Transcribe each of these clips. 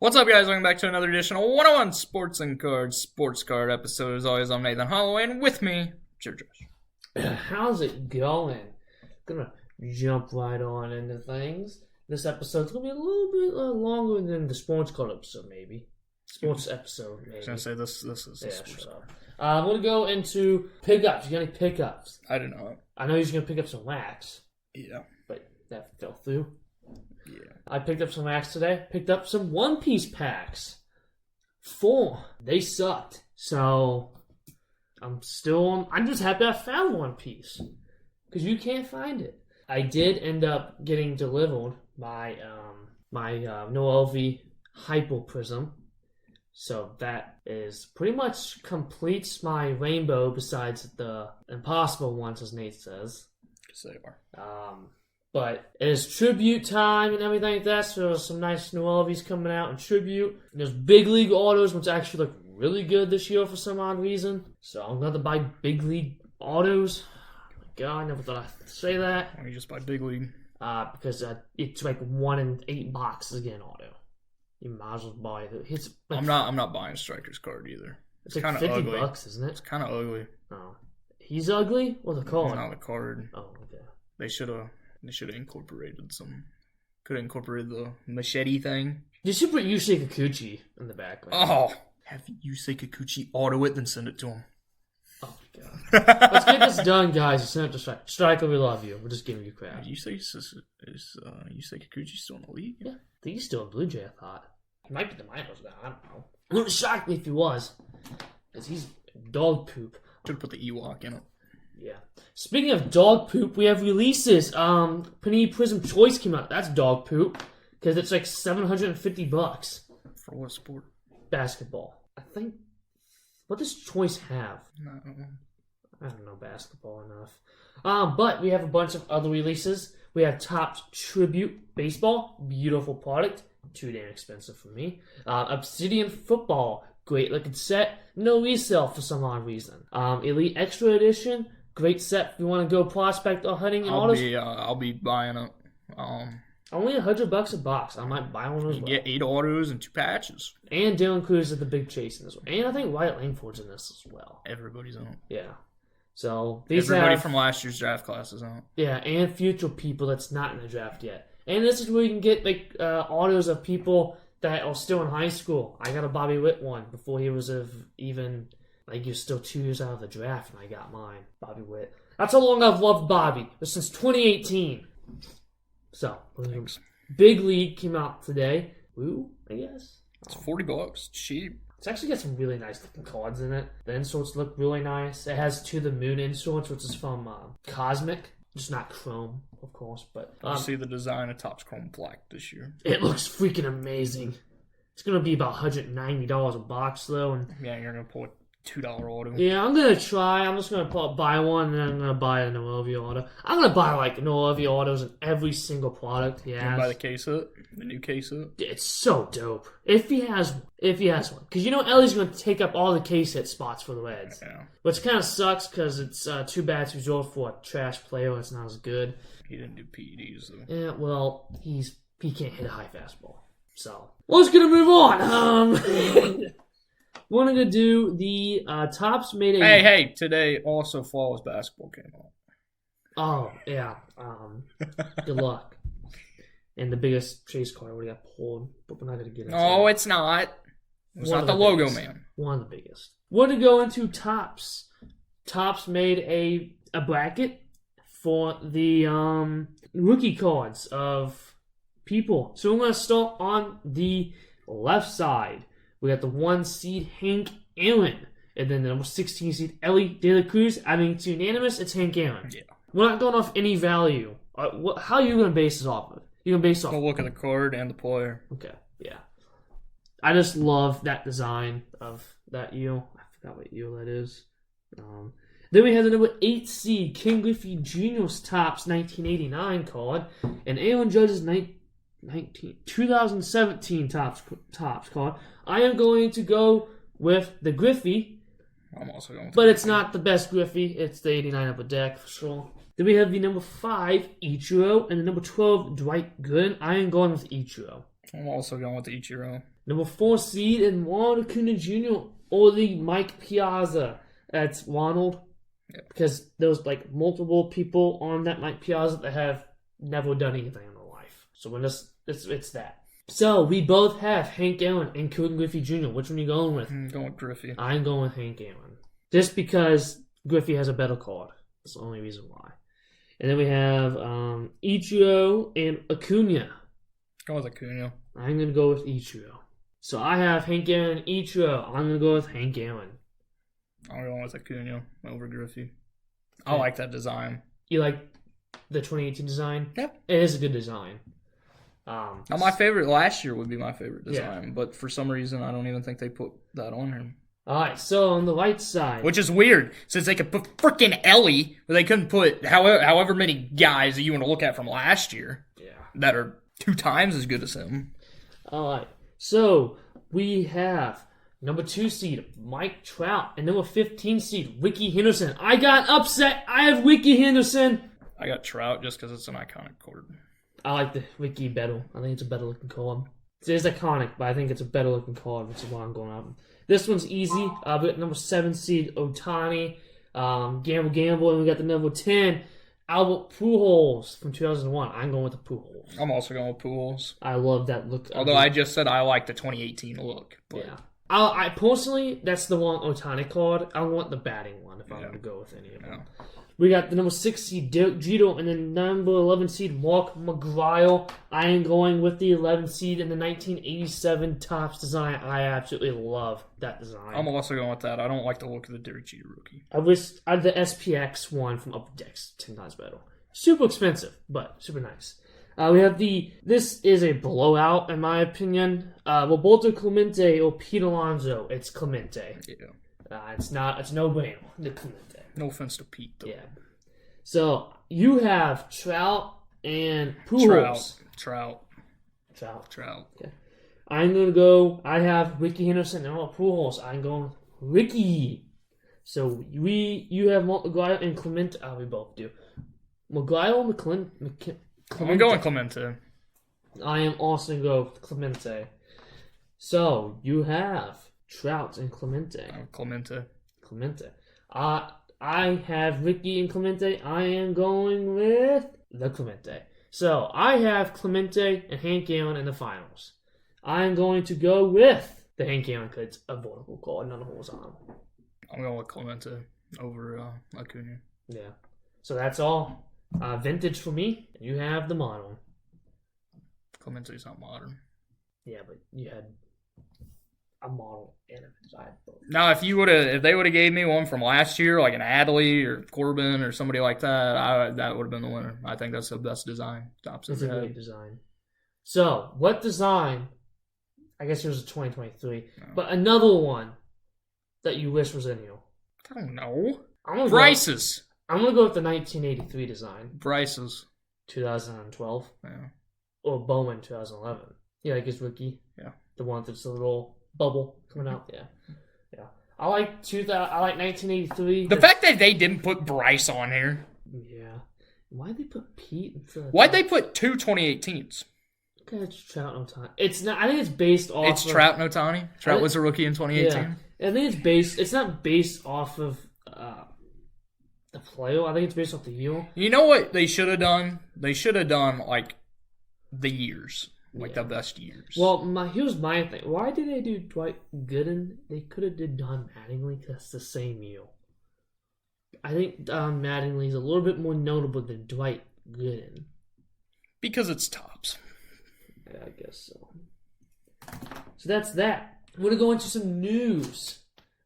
What's up, guys? Welcome back to another edition of 101 Sports and Cards Sports Card episode. As always, I'm Nathan Holloway, and with me, Josh. How's it going? Gonna jump right on into things. This episode's gonna be a little bit longer than the sports card episode, maybe. Sports episode, maybe. I was gonna say this is a sports shut card. up. I'm gonna go into pickups. You got any pickups? I do not. I know you're gonna pick up some wax. Yeah. But that fell through. Yeah. I picked up some wax today. Picked up some One Piece packs. 4. They sucked. So I'm just happy I found One Piece. Because you can't find it. I did end up getting delivered by my Noelvi Hypo Prism. So that is pretty much completes my rainbow besides the impossible ones, as Nate says. Yes, they are. But it is tribute time and everything like that, so there's some nice Noelvis coming out in tribute. And there's big league autos, which actually look really good this year for some odd reason. So I'm going to buy big league autos. Oh my god, I never thought I'd say that. Why don't you just buy big league? Because it's like 1 in 8 boxes again auto. You might as well buy it. It's like, I'm not buying a Striker's card either. It's like kind of $50, ugly. Isn't it? It's kind of ugly. Oh. He's ugly? Or the card? Not the card. Oh, okay. They should have incorporated some. Could have incorporated the machete thing. You should put Yusei Kikuchi in the background. Oh, have Yusei Kikuchi auto it, then send it to him. Oh my god. Let's get this done, guys. You sent it to Striker. Striker, we love you. We're just giving you crap. Yusei Kikuchi still in the league? Yeah. I think he's still a Blue Jay, I thought. He might be the Miners now. I don't know. It wouldn't shock me if he was. Because he's dog poop. Should have put the Ewok in it. Yeah. Speaking of dog poop, we have releases. Panini Prism Choice came out. That's dog poop. Because it's like $750. For what sport? Basketball. I think. What does Choice have? No. I don't know basketball enough. But we have a bunch of other releases. We have Topps Tribute Baseball. Beautiful product. Too damn expensive for me. Obsidian Football. Great looking set. No resale for some odd reason. Elite Extra Edition. Great set if you want to go prospect or hunting and autos. I'll be buying it. Only $100 a box. I might buy one as well. Get 8 autos and 2 patches. And Dylan Cruz is the big chase in this one. And I think Wyatt Langford's in this as well. Everybody's in it. Yeah. So these Everybody from last year's draft class is on it. Yeah, and future people that's not in the draft yet. And this is where you can get like autos of people that are still in high school. I got a Bobby Witt one before he was even like he was still 2 years out of the draft, and I got mine, Bobby Witt. That's how long I've loved Bobby. But since 2018. So, Thanks. Big League came out today. Woo, I guess. It's $40. Cheap. It's actually got some really nice looking cards in it. The inserts look really nice. It has To the Moon inserts, which is from Cosmic. Just not Chrome, of course. But You see the design of Topps Chrome Black this year. It looks freaking amazing. It's going to be about $190 a box, though. And yeah, you're going to pull a $2 auto. yeah, I'm going to try. I'm just going to buy one, and then I'm going to buy a Noelvi auto. I'm going to buy, like, Noelvi autos in every single product he You has. buy the case set? The new case set? It's so dope. If he has one. Because you know Ellie's going to take up all the case hit spots for the Reds. Yeah. Which kind of sucks because it's too bad it's reserved for a trash player that's not as good. He didn't do PEDs, though. Yeah, well, he can't hit a high fastball. So, let's gonna move on. We're gonna do the Topps made a... Hey, today also falls basketball came out. Oh, yeah. Good luck. And the biggest chase card already got pulled, but we're not going to get into No, it. it's not. It's One not of the the logo, biggest. man. One of the biggest. We're going to go into Topps. Topps made a bracket for the rookie cards of people. So we're going to start on the left side. We got the 1 seed Hank Aaron. And then the number 16 seed Ellie De La Cruz. I mean, it's unanimous. It's Hank Aaron. Yeah. We're not going off any value. How are you going to base this off of? You're going to base it off... Go look at the card and the player. Okay, yeah. I just love that design of that eel. I forgot what eel that is. Then we have the number 8 seed King Griffey Jr.'s Topps 1989 card. And Aaron Judge's 2017 Topps card. I am going to go with the Griffey. I'm also going with But it's not the best Griffey. It's the 89 upper deck for sure. Then we have the number 5, Ichiro, and the number 12, Dwight Gooden. I am going with Ichiro. I'm also going with the Ichiro. Number 4 seed in Ronald Acuna Jr. or the Mike Piazza. That's Ronald. Yep. Because there's like multiple people on that Mike Piazza that have never done anything in their life. So when it's that. So we both have Hank Aaron and Ken Griffey Jr. Which one are you going with? I'm going with Griffey. I'm going with Hank Aaron. Just because Griffey has a better card. That's the only reason why. And then we have Ichiro and Acuna. Go with Acuna. I'm going to go with Ichiro. So I have Hank Aaron and Ichiro. I'm going to go with Hank Aaron. I'm going with Acuna over Griffey. Okay. I like that design. You like the 2018 design? Yep. It is a good design. Now, my favorite last year would be my favorite design, Yeah. But for some reason, I don't even think they put that on here. All right, so on the right side. Which is weird, since they could put freaking Ellie, but they couldn't put however many guys that you want to look at from last year that are 2 times as good as him. All right, so we have number 2 seed, Mike Trout, and number 15 seed, Ricky Henderson. I got upset. I have Ricky Henderson. I got Trout just because it's an iconic card. I like the Ricky better. I think it's a better looking card. It is iconic, but I think it's a better looking card, which is why I'm going up. This one's easy. We got number 7 seed, Ohtani, Gamble, and we got the number 10, Albert Pujols from 2001. I'm going with the Pujols. I'm also going with Pujols. I love that look. Although I just said I like the 2018 look. But. Yeah. I personally, that's the one Ohtani card. I want the batting one if I'm going to go with any of them. Yeah. We got the number 6 seed, Derek Jeter, and then number 11 seed, Mark McGwire. I am going with the 11 seed in the 1987 Topps design. I absolutely love that design. I'm also going with that. I don't like the look of the Derek Jeter rookie. I wish I had the SPX one from Upper Decks 10 times better. Super expensive, but super nice. We have this is a blowout in my opinion. Roberto Clemente or Pete Alonso. It's Clemente. Yeah. It's no brainer. The Clemente. No offense to Pete, though. Yeah. So you have Trout and Pujols. Trout. Okay. I'm gonna go. I have Ricky Henderson and Pujols. I'm going Ricky. So you have McGuire and Clemente. We both do. McGuire and Clemente. I'm going Clemente. I am also going to go with Clemente. So you have Trout and Clemente. Clemente. I have Ricky and Clemente. I am going with the Clemente. So I have Clemente and Hank Aaron in the finals. I'm going to go with the Hank Aaron because it's a vertical card, not a horizontal. I'm going with Clemente over Acuna. Yeah. So that's all. Vintage for me. You have the modern. Clemente's not modern. Yeah, but you had a model and a design. Now, if they would have gave me one from last year, like an Adley or Corbin or somebody like that, that would have been the winner. I think that's the best design. It's a great design. So, what design? I guess yours is 2023, but another one that you wish was in here. I don't know. Bryce's. I'm gonna go with the 1983 design. Bryce's. 2012. Yeah. Or Bowman 2011. Yeah, like his rookie. Yeah. The one that's a little bubble coming out. Yeah. I like 1983. The fact that they didn't put Bryce on here. Yeah. Why'd they put Pete? Why'd they put 2 2018s? Okay, it's Trout and Ohtani. It's not. I think it's based off. It's Trout and Ohtani. Trout was a rookie in 2018. Yeah. I think it's based. It's not based off of the player. I think it's based off the year. You know what they should have done? They should have done like the years. The best years. Well, here's my thing. Why did they do Dwight Gooden? They could have did Don Mattingly because that's the same year. I think Don Mattingly is a little bit more notable than Dwight Gooden. Because it's Topps. Yeah, I guess so. So that's that. I'm going to go into some news.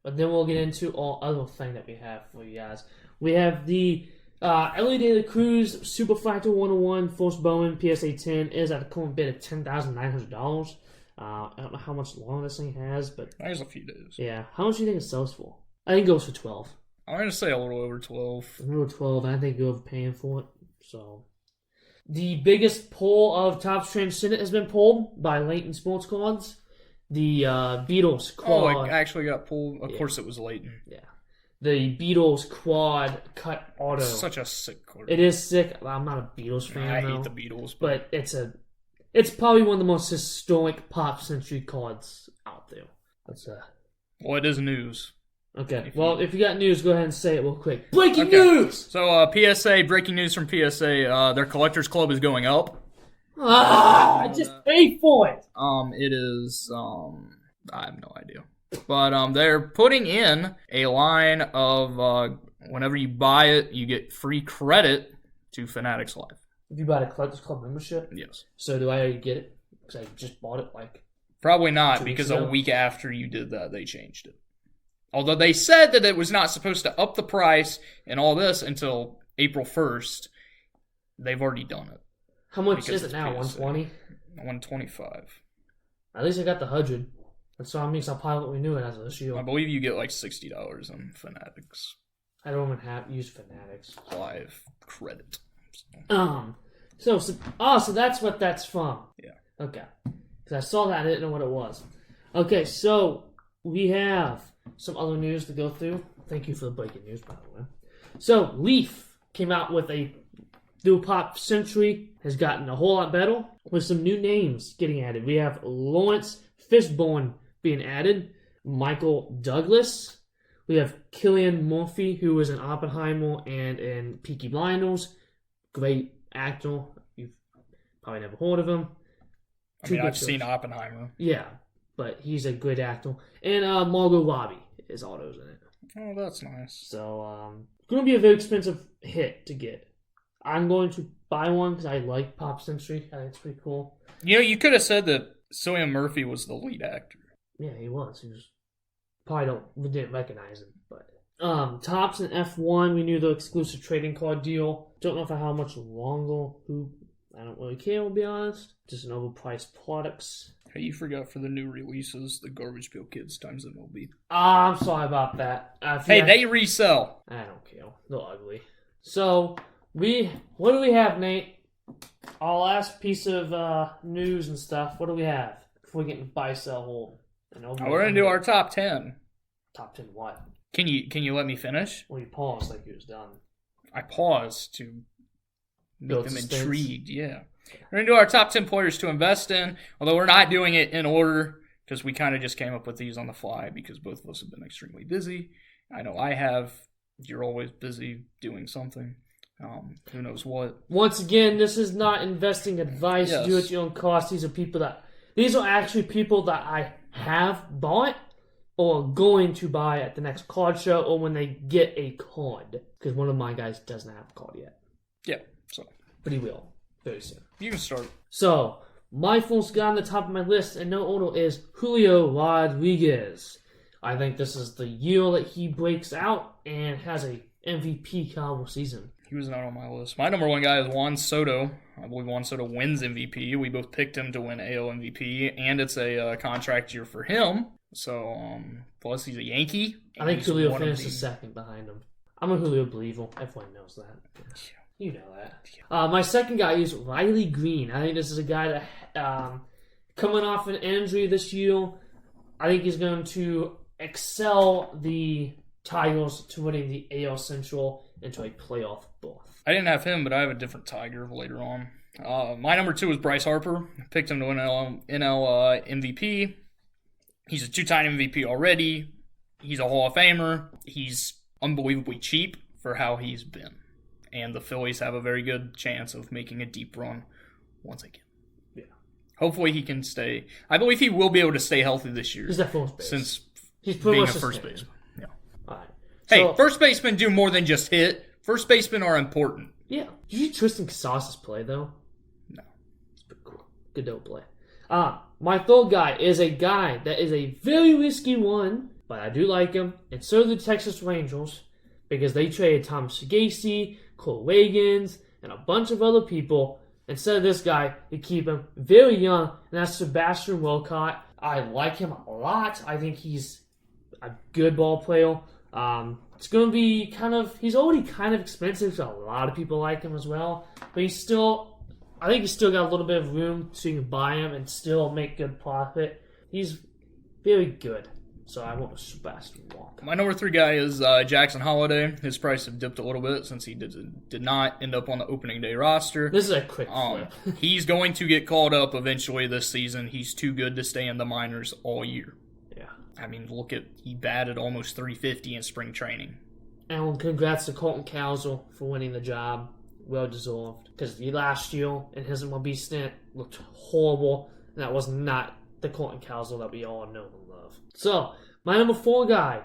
But then we'll get into all other thing that we have for you guys. We have the Ellie De La Cruz Superfractor 101 Force Bowman PSA 10 is at a current bid of $10,900. I don't know how much longer this thing has, but there's a few days. Yeah, how much do you think it sells for? I think it goes for 12. I'm gonna say a little over 12. A little 12. I think you're overpaying for it. So, the biggest poll of Topps Transcendent has been pulled by Leighton Sports Cards. The Beatles quad. Oh, it actually got pulled. Of course, it was Leighton. Yeah. The Beatles quad cut auto. Such a sick card. It is sick. I'm not a Beatles fan. I hate the Beatles, but it's a. It's probably one of the most historic Pop Century cards out there. Well, it is news. Okay, if you got news, go ahead and say it real quick. Breaking news! So, PSA, breaking news from PSA, their Collectors Club is going up. I just paid for it! It is, I have no idea. But, they're putting in a line of, whenever you buy it, you get free credit to Fanatics Live. If you buy the Collectors Club membership? Yes. So do I already get it? Because I just bought it, Probably not, because a week after you did that, they changed it. Although they said that it was not supposed to up the price and all this until April 1st, they've already done it. How much is it now? 120? 125. At least I got the 100. That's what means I'll probably renew it as of this year. I believe you get like $60 on Fanatics. I don't even use Fanatics Live credit. So that's what that's from. Yeah. Okay. Because I saw that, I didn't know what it was. Okay, so we have some other news to go through. Thank you for the breaking news, by the way. So, Leaf came out with a new Pop Century, has gotten a whole lot better, with some new names getting added. We have Lawrence Fishburne being added, Michael Douglas. We have Cillian Murphy, who was in Oppenheimer and in Peaky Blinders. Great actor. You've probably never heard of him. I've seen Oppenheimer. Yeah, but he's a good actor. And Margot Robbie is all those in it. Oh, that's nice. So, it's going to be a very expensive hit to get. I'm going to buy one because I like Pop Century. I think it's pretty cool. You could have said that Cillian Murphy was the lead actor. Yeah, he was. We didn't recognize him, but Topps and F1, we knew the exclusive trading card deal. Don't know for how much longer. I don't really care, to be honest. Just an overpriced products. Hey, you forgot for the new releases, the Garbage Pail Kids times MLB. I'm sorry about that. They resell. I don't care. They're ugly. So, what do we have, Nate? Our last piece of news and stuff. What do we have before we get into buy, sell, hold? We're going to do our top 10. Top 10 what? Can you let me finish? Well, you paused like you was done. I paused to make them intrigued. Yeah. We're going to do our top 10 players to invest in, although we're not doing it in order because we kind of just came up with these on the fly because both of us have been extremely busy. I know I have. You're always busy doing something. Who knows what. Once again, this is not investing advice. Yes. Do it at your own cost. These are actually people that I have bought or going to buy at the next card show or when they get a card. Because one of my guys doesn't have a card yet. Yeah, so. But he will very soon. You can start. So, my first guy on the top of my list in no order is Julio Rodriguez. I think this is the year that he breaks out and has a MVP caliber season. He was not on my list. My number one guy is Juan Soto. I believe Juan Soto wins MVP. We both picked him to win AL MVP, and it's a contract year for him. So, plus he's a Yankee. I think Julio finished second behind him. I'm a Julio believer. Everyone knows that. Yeah. You know that. My second guy is Riley Green. I think this is a guy that, coming off an injury this year, I think he's going to excel the Tigers to winning the AL Central into a playoff berth. I didn't have him, but I have a different Tiger later on. My number 2 is Bryce Harper. I picked him to win NL MVP. He's a 2-time MVP already. He's a Hall of Famer. He's unbelievably cheap for how he's been. And the Phillies have a very good chance of making a deep run once again. Yeah. Hopefully he can stay. I believe he will be able to stay healthy this year. He's at first base. Since he's being a first baseman. Yeah. All right. Hey, first basemen do more than just hit. First basemen are important. Yeah. Did you see Tristan Casas's play, though? No. It's pretty cool. Good double play. My third guy is a guy that is a very risky one, but I do like him. And so do the Texas Rangers, because they traded Tom Segasi, Cole Wiggins, and a bunch of other people instead of this guy to keep him very young, and that's Sebastian Wilcott. I like him a lot. I think he's a good ball player. It's going to be he's already kind of expensive, so a lot of people like him as well. But I think he's still got a little bit of room so you can buy him and still make good profit. He's very good. So I went with Sebastian Walker. My number 3 guy is Jackson Holliday. His price have dipped a little bit since he did not end up on the opening day roster. This is a quick flip. He's going to get called up eventually this season. He's too good to stay in the minors all year. Yeah. I mean, he batted almost 350 in spring training. And congrats to Colton Cowsell for winning the job. Well deserved. Because last year in his MLB stint looked horrible. And that was not the Colton Cowsell that we all know and love. So, my number 4 guy,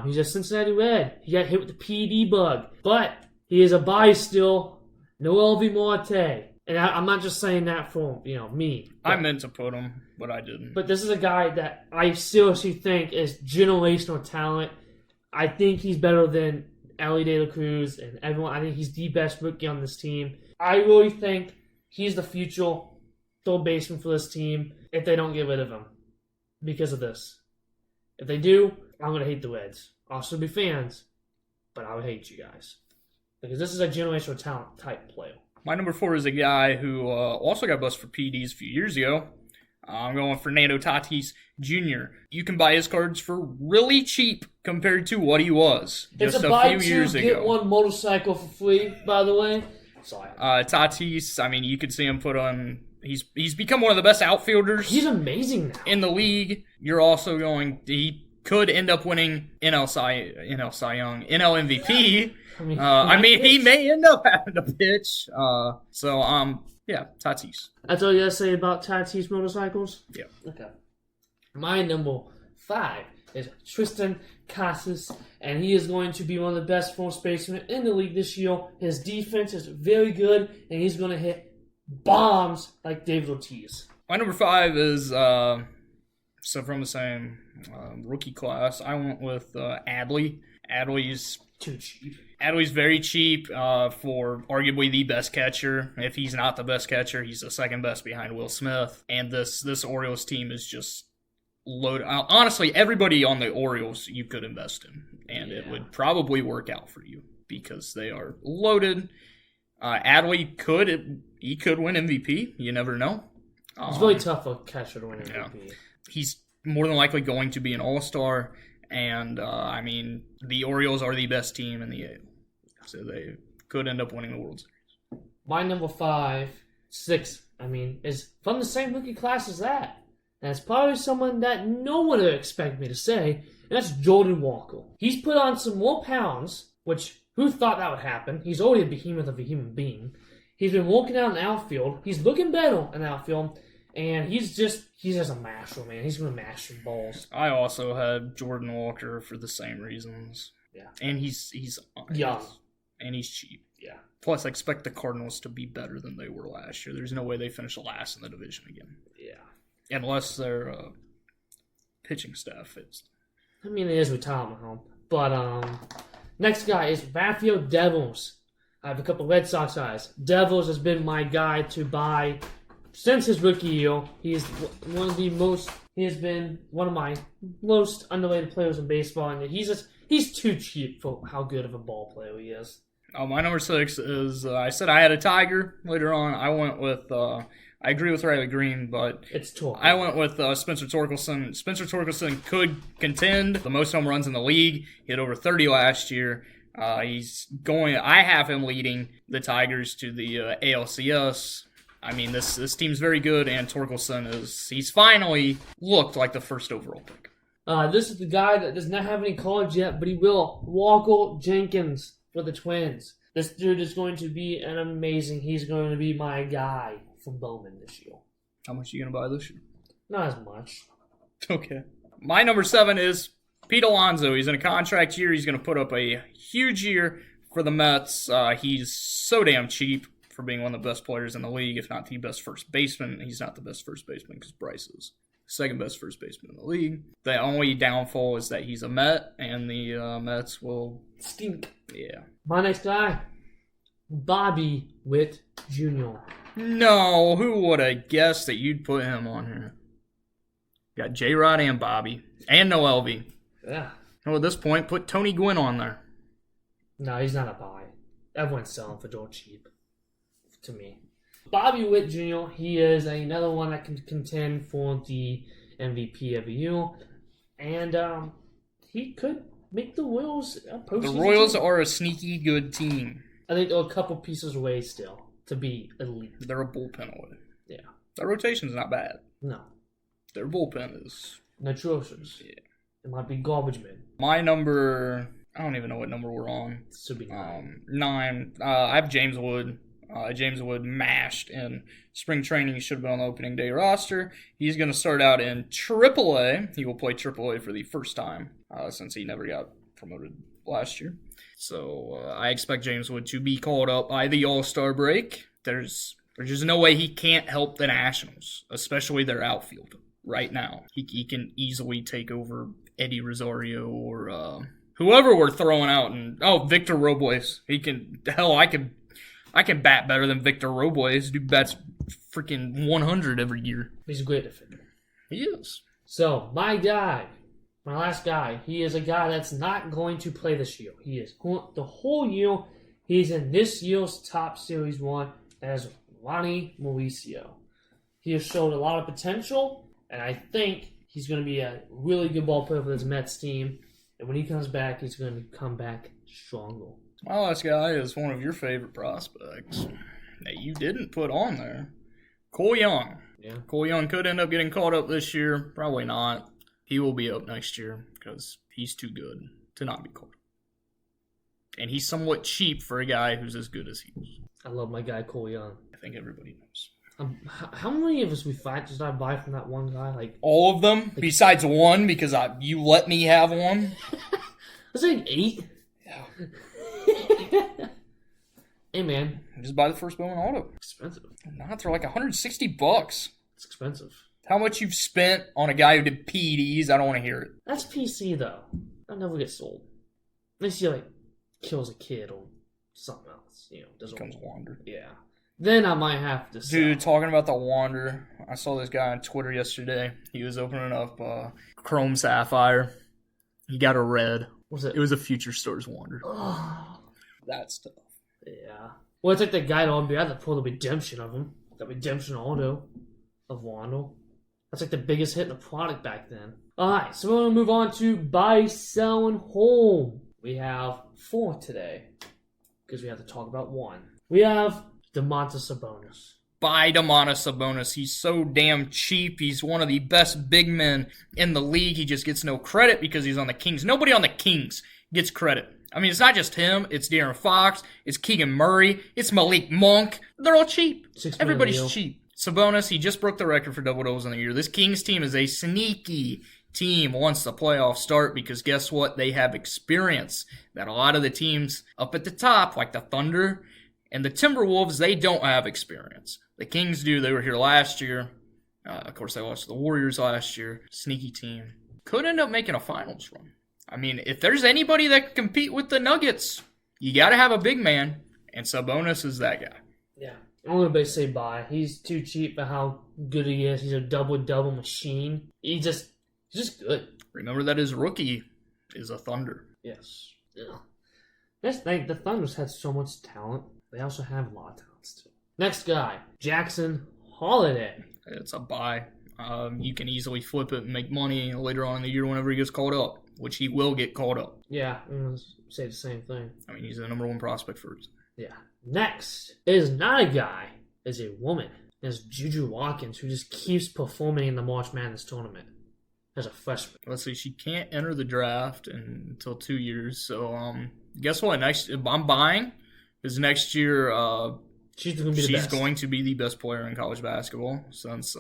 he's a Cincinnati Red. He got hit with the PED bug, but he is a buy still. No LV Marte. And I'm not just saying that for, me. I meant to put him, but I didn't. But this is a guy that I seriously think is generational talent. I think he's better than Ellie De La Cruz and everyone. I think he's the best rookie on this team. I really think he's the future third baseman for this team if they don't get rid of him because of this. If they do, I'm going to hate the Reds. I'll still be fans, but I would hate you guys. Because this is a generational talent type player. My number 4 is a guy who also got busted for PEDs a few years ago. I'm going with Fernando Tatis Jr. You can buy his cards for really cheap compared to what he was just a few years ago. Get one motorcycle for free, by the way. Sorry. Tatis, I mean, you could see him put on... He's become one of the best outfielders. He's amazing now. In the league. You're also he could end up winning NL Cy Young, NL MVP. He may end up having to pitch. Yeah, Tatis. That's all you gotta say about Tatis motorcycles? Yeah. Okay. My number 5 is Tristan Casas, and he is going to be one of the best first basemen in the league this year. His defense is very good, and he's going to hit bombs like David Ortiz. My number 5 is from the same rookie class. I went with Adley. Adley's too cheap. Adley's very cheap for arguably the best catcher. If he's not the best catcher, he's the second best behind Will Smith. And this Orioles team is just loaded. Honestly, everybody on the Orioles you could invest in, and it would probably work out for you because they are loaded. Adley could win MVP. You never know. It's really tough for a catcher to win MVP. Yeah. He's more than likely going to be an all-star, and the Orioles are the best team in the AL, so they could end up winning the World Series. My number 6, is from the same rookie class as that. And it's probably someone that no one would expect me to say, and that's Jordan Walker. He's put on some more pounds, which who thought that would happen? He's already a behemoth of a human being. He's been working out in the outfield. He's looking better in the outfield. And he's just a masher, man. He's going to mash some balls. I also had Jordan Walker for the same reasons. Yeah. And he's young. And he's cheap. Yeah. Plus, I expect the Cardinals to be better than they were last year. There's no way they finish last in the division again. Yeah. Unless their pitching staff is. It is retirement home. But next guy is Rafael Devils. I have a couple Red Sox guys. Devils has been my guy to buy since his rookie year. He has been one of my most underrated players in baseball, and he's too cheap for how good of a ball player he is. My number 6 is I said I had a Tiger. Later on, I went with I agree with Riley Green, but it's Torkelson. I went with Spencer Torkelson. Spencer Torkelson could contend the most home runs in the league. He had over 30 last year. I have him leading the Tigers to the ALCS. This team's very good, and Torkelson he's finally looked like the first overall pick. This is the guy that does not have any college yet, but he will. Walker Jenkins for the Twins. This dude is going to be he's going to be my guy from Bowman this year. How much are you going to buy this year? Not as much. Okay. My number 7 is Pete Alonso. He's in a contract year. He's going to put up a huge year for the Mets. He's so damn cheap for being one of the best players in the league, if not the best first baseman. He's not the best first baseman because Bryce is second best first baseman in the league. The only downfall is that he's a Met, and the Mets will stink. Yeah. My next guy, Bobby Witt Jr. No, who would have guessed that you'd put him on here? Got J-Rod and Bobby. And no LV. Yeah. Well, at this point, put Tony Gwynn on there. No, he's not a buy. Everyone's selling for dirt cheap. To me. Bobby Witt Jr., he is another one that can contend for the MVP every year. And he could make the Royals a postseason The Royals team. are a sneaky good team. I think they're a couple pieces away still to be elite. They're a bullpen away. Yeah. Their rotation's not bad. No. Their bullpen is Atrocious. Yeah. It might be garbage man. My number. I don't even know what number we're on. It should be 9. 9. I have James Wood. James Wood mashed in spring training. He should have been on the opening day roster. He's going to start out in AAA. He will play AAA for the first time since he never got promoted last year. So I expect James Wood to be called up by the All-Star break. There's just no way he can't help the Nationals, especially their outfield right now. He can easily take over Eddie Rosario or whoever we're throwing out. And Victor Robles. He can. Hell, I can bat better than Victor Robles. Dude bats freaking 100 every year. He's a great defender. He is. So, my last guy, he is a guy that's not going to play this year. He is the whole year. He's in this year's Topps Series 1 as Ronnie Mauricio. He has showed a lot of potential, and I think he's going to be a really good ball player for this Mets team. And when he comes back, he's going to come back stronger. My last guy is one of your favorite prospects that you didn't put on there. Cole Young. Yeah. Cole Young could end up getting called up this year. Probably not. He will be up next year because he's too good to not be called up. And he's somewhat cheap for a guy who's as good as he is. I love my guy Cole Young. I think everybody knows. How many of us we find just not buy from that one guy? Like all of them, besides one, because you let me have one. was it 8? Yeah. Hey man, Just buy the first Bowman auto. expensive. Not for like $160. It's expensive. How much you've spent on a guy who did PEDs, I don't want to hear it. That's PC though. That never gets sold. Unless he kills a kid or something else. Doesn't Becomes Wander. Yeah. Then I might have to sell. Dude, talking about the Wander, I saw this guy on Twitter yesterday. He was opening up Chrome Sapphire. He got a red. What's it? It was a Future Stars Wander. Oh, That stuff. yeah. Well, it's like the guy on behind that pulled the redemption of him. The redemption auto of Wando. That's like the biggest hit in the product back then. Alright, so we're going to move on to buy, sell, and hold. We have 4 today. Because we have to talk about 1. We have Domantas Sabonis. Buy Domantas Sabonis. He's so damn cheap. He's one of the best big men in the league. He just gets no credit because he's on the Kings. Nobody on the Kings gets credit. I mean, it's not just him. It's De'Aaron Fox. It's Keegan Murray. It's Malik Monk. They're all cheap. Everybody's cheap. Sabonis, he just broke the record for double-doubles in the year. This Kings team is a sneaky team once the playoffs start because guess what? They have experience that a lot of the teams up at the top, like the Thunder and the Timberwolves, they don't have experience. The Kings do. They were here last year. Of course, they lost to the Warriors last year. Sneaky team. Could end up making a finals run. I mean, if there's anybody that can compete with the Nuggets, you got to have a big man, and Sabonis is that guy. Yeah. I'm going to basically say buy. He's too cheap for how good he is. He's a double-double machine. He's just good. Remember that his rookie is a Thunder. Yes. Yeah. That's the thing. The Thunders had so much talent. They also have a lot of talents, too. Next guy, Jackson Holiday. It's a buy. You can easily flip it and make money later on in the year whenever he gets called up, which he will get called up. Yeah, I'm going to say the same thing. I mean, he's the number 1 prospect for it. Yeah. Next is not a guy, is a woman. It's Juju Watkins, who just keeps performing in the March Madness tournament as a freshman. Let's see, she can't enter the draft until 2 years. So, guess what? I'm buying because next year she's going to be the best. She's going to be the best player in college basketball since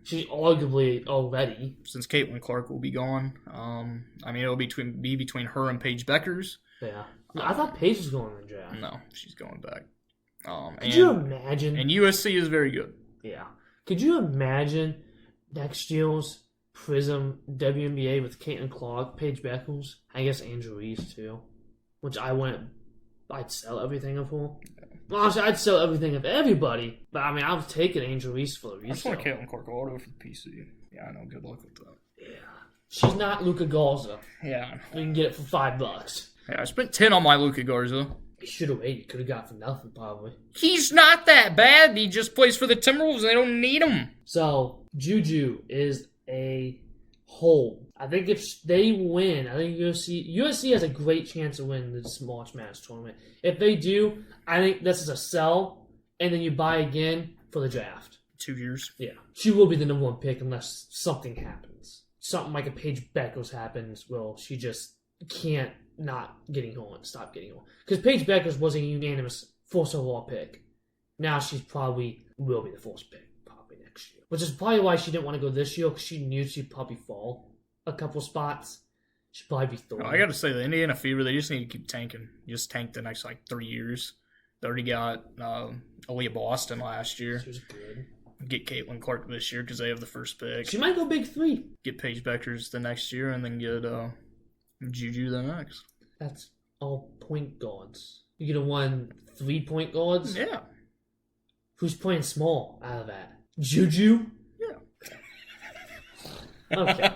she's arguably already. Since Caitlin Clark will be gone. I mean, it'll be between her and Paige Beckers. Yeah. I thought Paige was going in the draft. No, she's going back. Could you imagine? And USC is very good. Yeah. Could you imagine next year's Prism WNBA with Caitlin Clark, Paige Beckers, I guess Angel Reese too, which I'd sell everything of her. Well, honestly, I'd sell everything of everybody, but I mean, I was taking Angel Reese for the resale. I just want Caitlin Clark auto for the PC. Yeah, I know. Good luck with that. Yeah. She's not Luka Garza. Yeah. We can get it for $5. Yeah, I spent 10 on my Luka Garza. You should have waited. Could have got for nothing, probably. He's not that bad. He just plays for the Timberwolves. They don't need him. So, Juju is a hold. I think if they win, I think USC has a great chance to win this March Madness tournament. If they do, I think this is a sell, and then you buy again for the draft. 2 years. Yeah. She will be the number 1 pick unless something happens. Something like a Paige Beckers happens. Well, she just can't not getting on, stop getting on. Because Paige Beckers was a unanimous first overall pick. Now she probably will be the first pick probably next year. Which is probably why she didn't want to go this year, because she knew she'd probably fall a couple spots. She'd probably be third. I got to say, the Indiana Fever, they just need to keep tanking. Just tank the next 3 years. They already got Aaliyah Boston last year. She was good. Get Caitlin Clark this year because they have the first pick. She might go big 3. Get Paige Beckers the next year, and then get Juju the next. That's all point guards. You get a 3 point guards? Yeah. Who's playing small out of that? Juju? Yeah. Okay.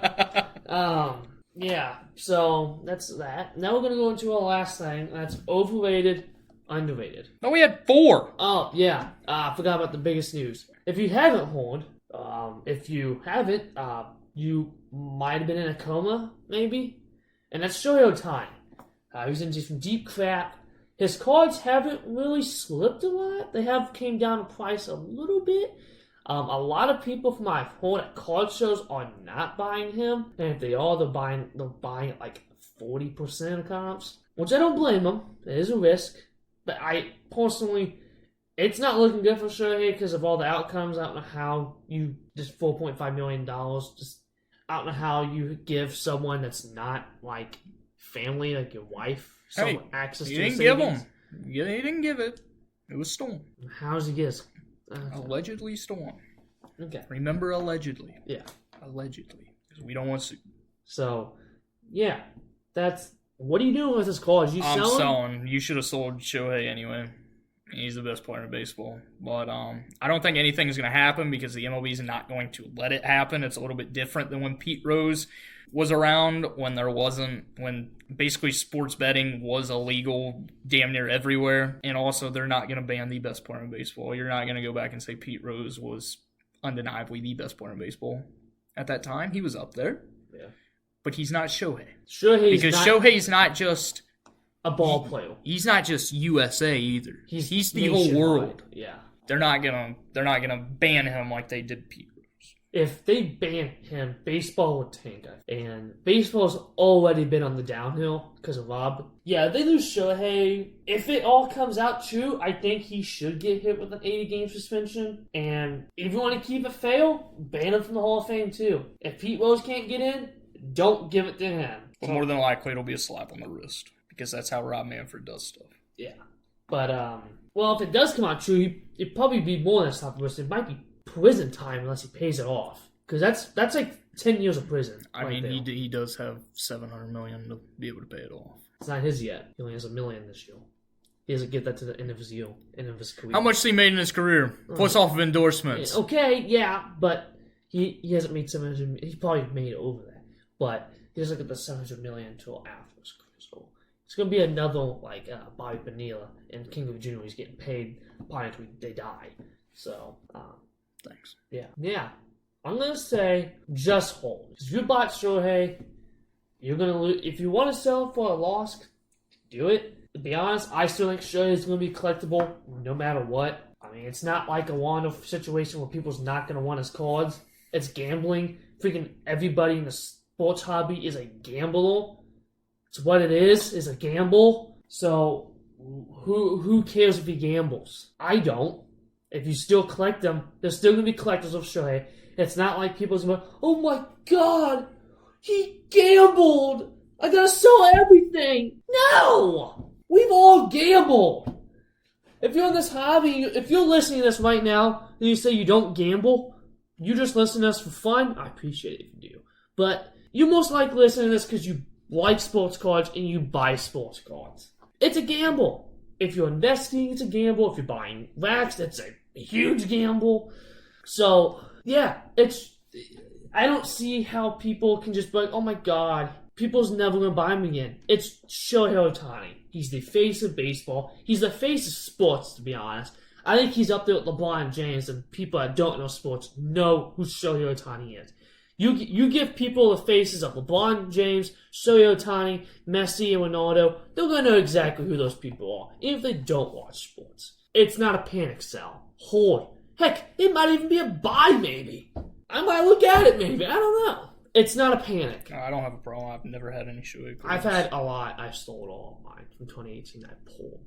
Yeah, so that's that. Now we're going to go into our last thing. That's overrated, underrated. No, we had 4. Oh, yeah. I forgot about the biggest news. If you haven't heard, you might have been in a coma, maybe. And that's Shohei Ohtani. He was into some deep crap. His cards haven't really slipped a lot. They have came down in price a little bit. A lot of people from my heard at card shows are not buying him. And if they are, they're buying at like 40% of comps. Which I don't blame them. It is a risk. But I personally, it's not looking good for Shohei because of all the outcomes. I don't know how you, just $4.5 million, just, I don't know how you give someone that's not like family, like your wife, some access to savings. He didn't give it. It was stolen. How's he get? Allegedly stolen. Okay. Remember, allegedly. Yeah. Allegedly. Because we don't want to sue. So, yeah. That's... What are you doing with this card? I'm selling. You should have sold Shohei anyway. He's the best player in baseball. But I don't think anything's going to happen because the MLB is not going to let it happen. It's a little bit different than when Pete Rose was around, when basically sports betting was illegal damn near everywhere. And also, they're not going to ban the best player in baseball. You're not going to go back and say Pete Rose was undeniably the best player in baseball. At that time, he was up there. Yeah. But he's not Shohei. Shohei's not just a ball player. He's not just USA either. He's the nationwide. whole world. Yeah. They're not gonna ban him like they did Pete Rose. If they ban him, baseball would tank. And baseball's already been on the downhill because of Rob. Yeah, they lose Shohei. If it all comes out true, I think he should get hit with an 80-game suspension. And if you want to keep it fair, ban him from the Hall of Fame too. If Pete Rose can't get in, don't give it to him. But more than likely, it'll be a slap on the wrist because that's how Rob Manfred does stuff. Yeah. But, well, if it does come out true, it'd probably be more than a slap on the wrist. It might be prison time unless he pays it off. Because that's like 10 years of prison. I mean, he does have $700 million to be able to pay it off. It's not his yet. He only has $1 million this year. He doesn't get that to the end of his year, end of his career. How much has he made in his career? Plus off of endorsements. Okay, yeah, but he hasn't made $700. He probably made over that, but he doesn't get the $700 million until after his career. So it's gonna be another like Bobby Bonilla and King of Jr. He's getting paid probably until they die. So thanks. Yeah. I'm gonna say just hold. If you bought Shohei, you're gonna lose. If you want to sell for a loss, do it. To be honest, I still think Shohei is gonna be collectible no matter what. I mean, it's not like a Wanda situation where people's not gonna want his cards. It's gambling. Freaking everybody in the sports hobby is a gambler. It's what it is a gamble. So who cares if he gambles? I don't. If you still collect them, there's still gonna be collectors of Shohei. It's not like people's going, oh my god, he gambled. I gotta sell everything. No! We've all gambled. If you're in this hobby, if you're listening to this right now, and you say you don't gamble, you just listen to us for fun, I appreciate it if you do. But you most likely listen to this because you like sports cards and you buy sports cards. It's a gamble. If you're investing, it's a gamble. If you're buying racks, it's a huge gamble. So, yeah, I don't see how people can just be like, oh my god, people's never going to buy him again. It's Shohei Ohtani. He's the face of baseball. He's the face of sports, to be honest. I think he's up there with LeBron James, and people that don't know sports know who Shohei Ohtani is. You give people the faces of LeBron James, Shohei Ohtani, Messi, and Ronaldo, they're going to know exactly who those people are, even if they don't watch sports. It's not a panic sell. Hold. Heck, it might even be a buy, maybe. I might look at it, maybe. I don't know. It's not a panic. I don't have a problem. I've never had any Shohei. I've had a lot. I've sold all of mine from 2018. I pulled.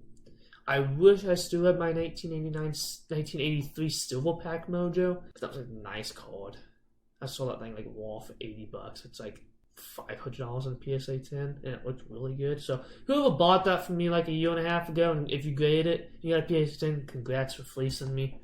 I wish I still had my 1983 Silver Pack Mojo, because that was a nice card. I saw that thing like wall for $80. It's like $500 on a PSA 10, and it looked really good. So whoever bought that from me like a year and a half ago, and if you graded it, you got a PSA 10, congrats for fleecing me.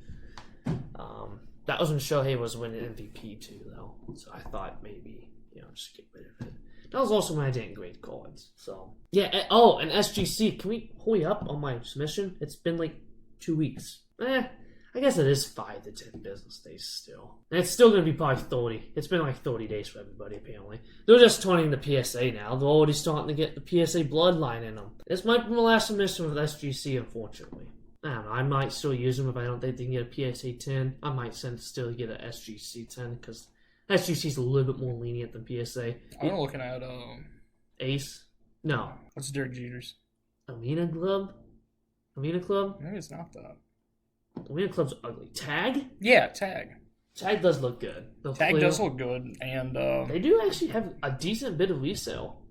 That was when Shohei was winning MVP too, though. So I thought maybe, just get rid of it. That was also when I didn't grade cards. So yeah. Oh, and SGC, can we hurry up on my submission? It's been like 2 weeks. I guess it is 5 to 10 business days still. And it's still going to be probably 30. It's been like 30 days for everybody, apparently. They're just turning the PSA now. They're already starting to get the PSA bloodline in them. This might be my last submission with SGC, unfortunately. I don't know. I might still use them if I don't think they can get a PSA 10. I might still get an SGC 10, because SGC is a little bit more lenient than PSA. I'm looking at Ace? No. What's Derek Jeter's? Arena Club? Arena Club? Maybe it's not that. Arena Club's ugly. Tag? Yeah, Tag. Tag does look good. Tag does look good, and they do actually have a decent bit of resale.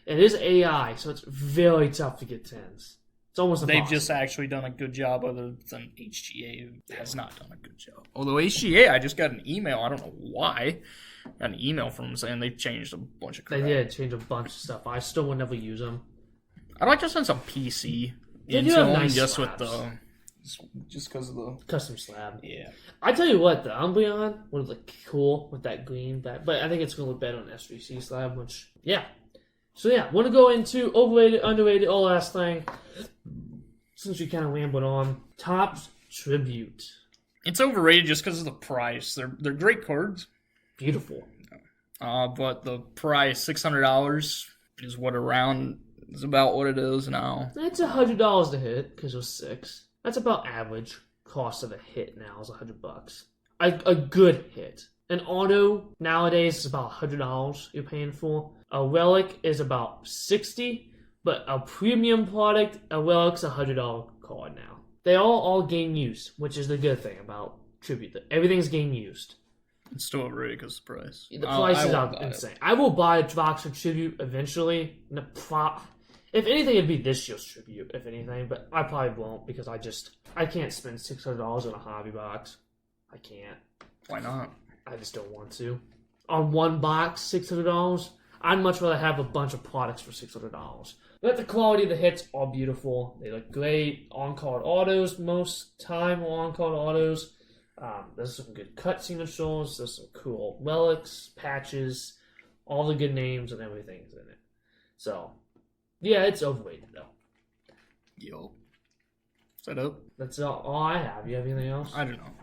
It is AI, so it's very tough to get 10s. It's almost impossible. They've just actually done a good job, other than HGA, who has not done a good job. Although HGA, I just got an email. I don't know why. Got an email from them saying they've changed a bunch of crap. They did change a bunch of stuff. I still would never use them. I'd like to send some PC into them, nice just slabs. Just because of the custom slab. Yeah. I tell you what, the Umbreon would look cool with that green back, but I think it's going to look better on SVC slab, which, yeah. So, yeah, want to go into overrated, underrated, all last thing. Since we kind of rambled on, Topps Tribute. It's overrated just because of the price. They're great cards. Beautiful. But the price, $600, is about what it is now. It's $100 to hit because it was 6. That's about average cost of a hit now is $100. A good hit. An auto nowadays is about $100 you're paying for. A relic is about $60, but a premium product, a relic's $100 card now. They all game used, which is the good thing about Tribute. Everything's game used. It's still overrated because of the price. The price is insane. I will buy a box of Tribute eventually. If anything, it'd be this year's Tribute, if anything, but I probably won't because I can't spend $600 on a hobby box. I can't. Why not? I just don't want to. On one box, $600, I'd much rather have a bunch of products for $600. But the quality of the hits are beautiful. They look great. On-card autos, most time on-card autos. There's some good cut signatures. There's some cool relics, patches, all the good names and everything's in it. So, yeah, it's overrated though. Yo. Is that up? That's all I have. You have anything else? I don't know.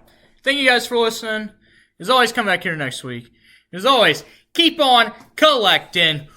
Thank you guys for listening. As always, come back here next week. As always, keep on collecting.